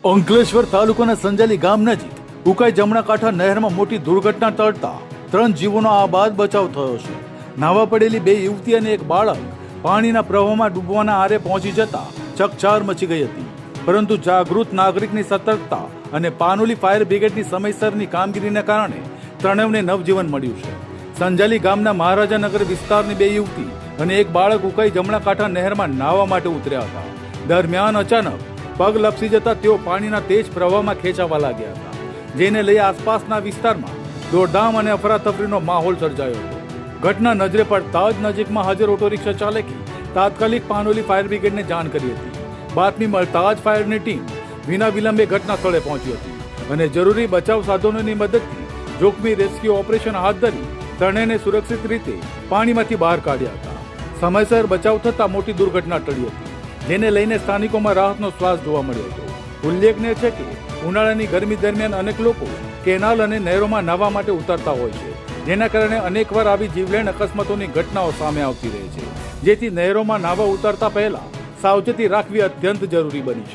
અંકલેશ્વર તાલુકાના સંજાલી ગામ નજીક ઉકાઈ જમણા કાંઠા નહેરમાં મોટી દુર્ઘટના ટળતા 3 જીવોનો આબાદ બચાવ થયો છે. નાવા પડેલી 2 યુવતી અને એક બાળક પાણીના પ્રવાહમાં ડૂબવાના આરે પહોંચી જતા ચકચાર મચી ગઈ હતી. પરંતુ જાગૃત નાગરિકની સતર્કતા અને પાનોલી ફાયર બ્રિગેડની સમયસરની કામગીરીને કારણે ત્રણેવને નવજીવન મળ્યું છે. સંજાલી ગામના મહારાજાનગર વિસ્તારની 2 યુવતી અને એક બાળક ઉકાઈ જમણા કાંઠા નહેરમાં નાહવા માટે ઉતર્યા હતા. દરમિયાન અચાનક પગ લપસી જતા તેઓ પાણીના તેજ પ્રવાહમાં ખેંચાવા લાગ્યા હતા, જેને લઈ આસપાસના વિસ્તારમાં દોડધામ અને અફરાતફરીનો માહોલ સર્જાયો હતો. ઘટના નજરે પડતા જ નજીકમાં હાજર ઓટો રિક્ષા ચાલકે તાત્કાલિક પાનોલી ફાયર બ્રિગેડને જાણ કરી હતી. બાતમી મળતા જ ફાયરની ટીમ વિના વિલંબે ઘટના સ્થળે પહોંચી હતી અને જરૂરી બચાવ સાધનોની મદદથી જોખમી રેસ્ક્યુ ઓપરેશન હાથ ધરી ત્રણેયને સુરક્ષિત રીતે પાણીમાંથી બહાર કાઢ્યા હતા. સમયસર બચાવ થતાં મોટી દુર્ઘટના ટળી હતી, જેને લઈને સ્થાનિકોમાં રાહતનો શ્વાસ જોવા મળ્યો હતો. ઉલ્લેખનીય છે કે ઉનાળાની ગરમી દરમિયાન અનેક લોકો કેનાલ અને નહેરોમાં નાહવા માટે ઉતરતા હોય છે, જેના કારણે અનેકવાર આવી જીવલેણ અકસ્માતોની ઘટનાઓ સામે આવતી રહે છે. જેથી નહેરોમાં નાહવા ઉતરતા પહેલા સાવચેતી રાખવી અત્યંત જરૂરી બની છે.